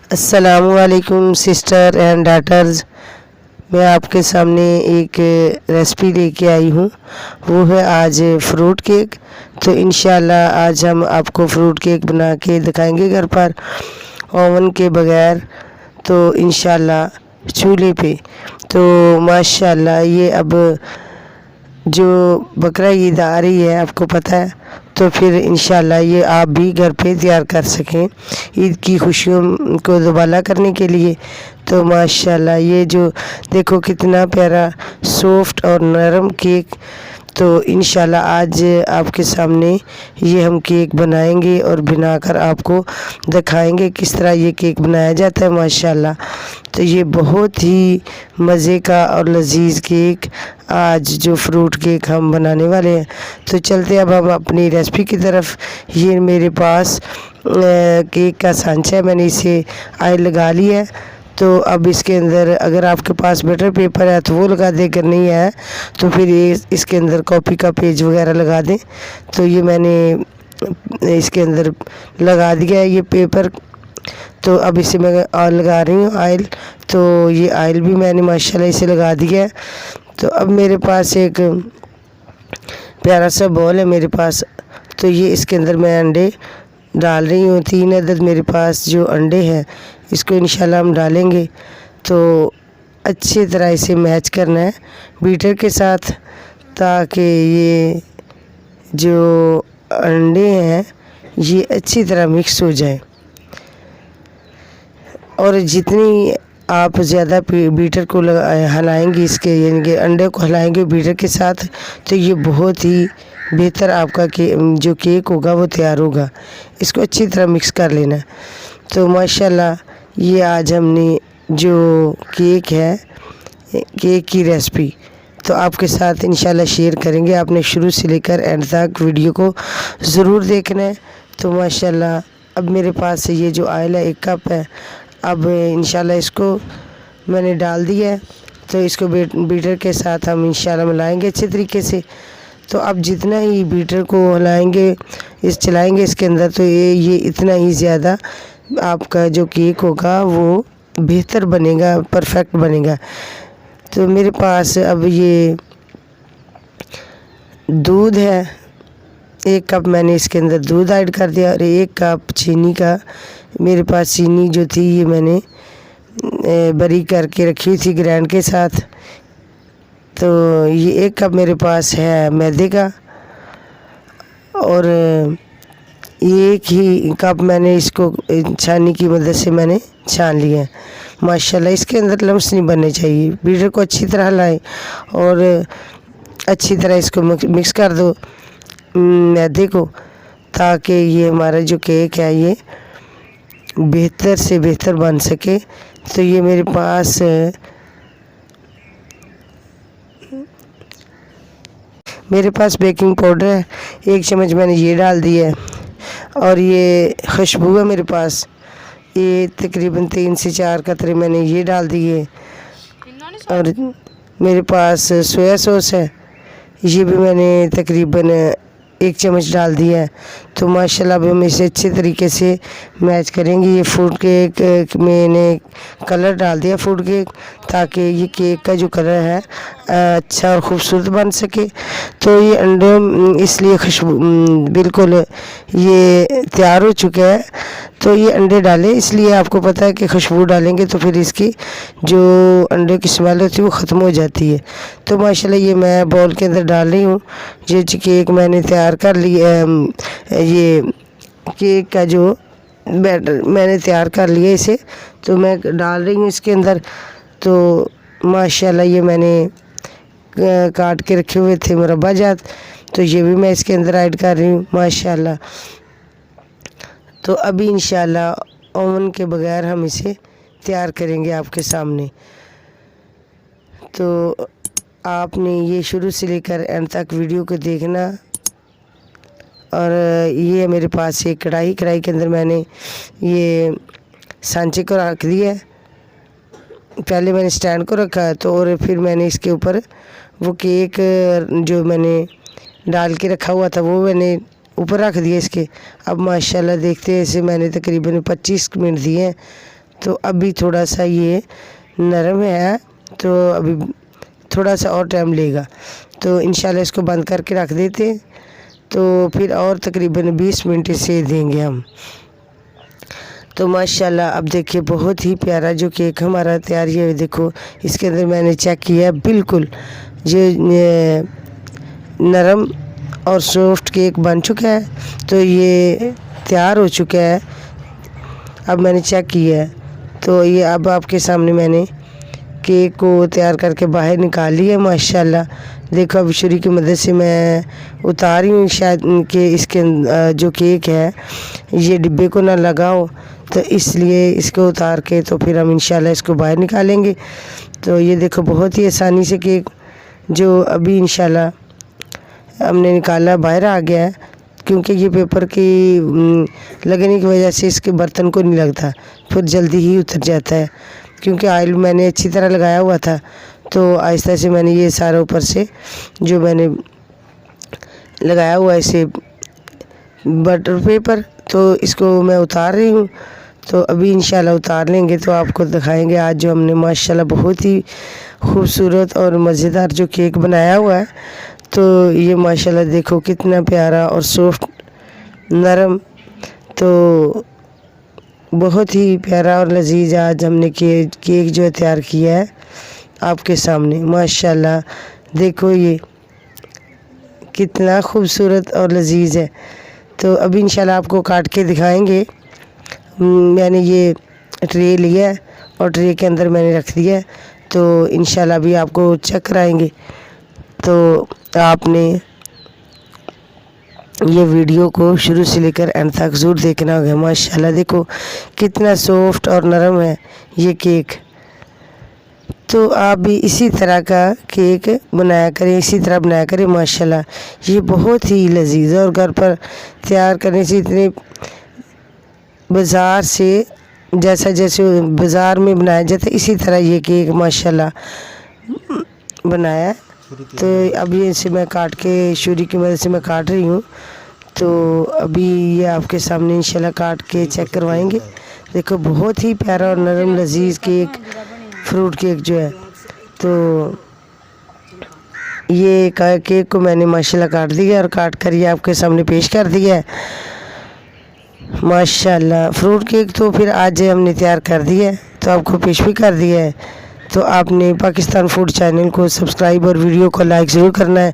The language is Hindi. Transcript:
अस्सलामुअलैकुम सिस्टर एंड डाटर्स। मैं आपके सामने एक रेसिपी लेके आई हूँ, वो है आज फ्रूट केक। तो इंशाल्लाह आज हम आपको फ्रूट केक बना के दिखाएंगे घर पर, ओवन के बगैर। तो इंशाल्लाह चूल्हे पे। तो माशाल्लाह ये अब जो बकरा ईद आ रही है, आपको पता है, तो फिर इंशाल्लाह ये आप भी घर पे तैयार कर सकें ईद की खुशियों को दुबाला करने के लिए। तो माशाल्लाह ये जो देखो कितना प्यारा सॉफ्ट और नरम केक। तो इंशाल्लाह आज आपके सामने ये हम केक बनाएंगे और बनाकर आपको दिखाएंगे किस तरह ये केक बनाया जाता है माशाल्लाह। तो ये बहुत ही मज़े का और लजीज केक आज जो फ्रूट केक हम बनाने वाले हैं। तो चलते अब हम अपनी रेसिपी की तरफ। ये मेरे पास केक का सांचा है, मैंने इसे ऑयल लगा लिया है। तो अब इसके अंदर अगर आपके पास बटर पेपर है तो वो लगा दे, अगर नहीं है तो फिर इसके अंदर कॉपी का पेज वगैरह लगा दें। तो ये मैंने इसके अंदर लगा दिया है ये पेपर। तो अब इसे मैं ऑयल लगा रही हूँ ऑयल। तो ये ऑयल भी मैंने माशाल्लाह इसे लगा दिया है। तो अब मेरे पास एक प्यारा सा बॉल है मेरे पास। तो ये इसके अंदर मैं अंडे डाल रही हूँ, 3 अदद मेरे पास जो अंडे हैं, इसको इंशाल्लाह हम डालेंगे। तो अच्छी तरह इसे मैच करना है बीटर के साथ, ताकि ये जो अंडे हैं ये अच्छी तरह मिक्स हो जाए। और जितनी आप ज़्यादा बीटर को हिलाएंगे, इसके यानी कि अंडे को हिलाएंगे बीटर के साथ, तो ये बहुत ही बेहतर आपका जो केक होगा वो तैयार होगा। इसको अच्छी तरह मिक्स कर लेना। तो माशाल्लाह ये आज हमने जो केक है, केक की रेसिपी तो आपके साथ इंशाल्लाह शेयर करेंगे। आपने शुरू से लेकर एंड तक वीडियो को ज़रूर देखना है। तो माशाल्लाह अब मेरे पास ये जो ऑयल है 1 कप है। अब इंशाल्लाह इसको मैंने डाल दिया है। तो इसको बीटर के साथ हम इंशाल्लाह मिलाएंगे अच्छे तरीके से। तो अब जितना ही बीटर को हिलाएंगे, चलाएंगे इसके अंदर, तो ये इतना ही ज़्यादा आपका जो केक होगा वो बेहतर बनेगा, परफेक्ट बनेगा। तो मेरे पास अब ये दूध है, 1 कप मैंने इसके अंदर दूध ऐड कर दिया। और 1 कप चीनी का मेरे पास चीनी जो थी ये मैंने बरी करके रखी हुई थी ग्राइंड के साथ। तो ये 1 कप मेरे पास है मैदे का। और 1 ही कप मैंने इसको छानी की मदद से मैंने छान लिया है माशाल्लाह। इसके अंदर लम्स नहीं बनने चाहिए। बीटर को अच्छी तरह हिलाएं और अच्छी तरह इसको मिक्स कर दो मैदे को, ताकि ये हमारा जो केक है ये बेहतर से बेहतर बन सके। तो ये मेरे पास बेकिंग पाउडर है, 1 चम्मच मैंने ये डाल दिया है। और ये खुशबू है मेरे पास, ये तकरीबन 3 से 4 कतरे मैंने ये डाल दिए। और मेरे पास सोया सॉस है, ये भी मैंने तकरीबन 1 चम्मच डाल दिया है। तो माशाल्लाह अब हम इसे अच्छे तरीके से मैच करेंगे। ये फ्रूट केक मैंने कलर डाल दिया फ्रूट केक, ताकि ये केक का जो कलर है अच्छा और ख़ूबसूरत बन सके। तो ये अंडे इसलिए खुशबू बिल्कुल ये तैयार हो चुके हैं। तो ये अंडे डालें, इसलिए आपको पता है कि खुशबू डालेंगे तो फिर इसकी जो अंडे की स्मेल होती है वो ख़त्म हो जाती है। तो माशाल्लाह ये मैं बाउल के अंदर डाल रही हूँ। ये केक मैंने तैयार कर लिया, ये केक का जो बैटर मैंने तैयार कर लिया इसे। तो मैं डाल रही हूँ इसके अंदर। तो माशाल्लाह ये मैंने काट के रखे हुए थे मुरब्बा जात, तो ये भी मैं इसके अंदर ऐड कर रही हूँ माशाल्लाह। तो अभी इंशाल्लाह ओवन के बगैर हम इसे तैयार करेंगे आपके सामने। तो आपने ये शुरू से लेकर एंड तक वीडियो को देखना। और ये मेरे पास एक कढ़ाई के अंदर मैंने ये सांचे को रख दिया। पहले मैंने स्टैंड को रखा, तो और फिर मैंने इसके ऊपर वो केक जो मैंने डाल के रखा हुआ था वो मैंने ऊपर रख दिया इसके। अब माशाल्लाह देखते हैं, इसे मैंने तकरीबन 25 मिनट दिए हैं। तो अभी थोड़ा सा ये नरम है, तो अभी थोड़ा सा और टाइम लेगा। तो इंशाल्लाह इसको बंद करके रख देते, तो फिर और तकरीबन 20 मिनट इसे देंगे हम। तो माशाल्लाह अब देखिए बहुत ही प्यारा जो केक हमारा तैयार है। देखो इसके अंदर मैंने चेक किया, बिल्कुल ये नरम और सॉफ्ट केक बन चुका है। तो ये तैयार हो चुका है, अब मैंने चेक किया है। तो ये अब आपके सामने मैंने केक को तैयार करके बाहर निकाल लिया है माशाल्लाह। देखो अब छुरी की मदद से मैं उतार रही हूँ, शायद कि इसके जो केक है ये डिब्बे को ना लगाओ, तो इसलिए इसको उतार के तो फिर हम इंशाल्लाह इसको बाहर निकालेंगे। तो ये देखो बहुत ही आसानी से केक जो अभी इंशाल्लाह हमने निकाला बाहर आ गया है, क्योंकि ये पेपर की लगने की वजह से इसके बर्तन को नहीं लगता, फिर जल्दी ही उतर जाता है। क्योंकि ऑयल मैंने अच्छी तरह लगाया हुआ था, तो आहिस्ता से मैंने ये सारा ऊपर से जो मैंने लगाया हुआ है इसे बटर पेपर, तो इसको मैं उतार रही हूँ। तो अभी इंशाल्लाह उतार लेंगे तो आपको दिखाएंगे आज जो हमने माशाल्लाह बहुत ही खूबसूरत और मज़ेदार जो केक बनाया हुआ है। तो ये माशाल्लाह देखो कितना प्यारा और सॉफ्ट नरम, तो बहुत ही प्यारा और लजीज आज हमने केक जो है तैयार किया है आपके सामने। माशाल्लाह देखो ये कितना खूबसूरत और लजीज है। तो अभी इंशाल्लाह आपको काट के दिखाएंगे। मैंने ये ट्रे लिया है और ट्रे के अंदर मैंने रख दिया है, तो इंशाल्लाह अभी आपको चेक कराएंगे। तो आपने ये वीडियो को शुरू से लेकर एंड तक ज़रूर देखना होगा। माशाल्लाह देखो कितना सॉफ्ट और नरम है ये केक। तो आप भी इसी तरह का केक बनाया करें, इसी तरह बनाया करें। माशाल्लाह ये बहुत ही लजीज और घर पर तैयार करने से इतने बाज़ार से जैसे बाज़ार में बनाया जाता है इसी तरह ये केक माशाल्लाह बनाया है। तो अभी इसे मैं काट के छुरी की मदद से मैं काट रही हूँ। तो अभी ये आपके सामने इंशाल्लाह काट के चेक करवाएंगे। देखो बहुत ही प्यारा और नरम लजीज केक, फ्रूट केक जो है। तो ये केक को मैंने माशाल्लाह काट दिया और काट कर ये आपके सामने पेश कर दिया है। माशाल्लाह फ्रूट केक तो फिर आज हमने तैयार कर दिया है, तो आपको पेश भी कर दिया है। तो आपने पाकिस्तान फूड चैनल को सब्सक्राइब और वीडियो को लाइक ज़रूर करना है।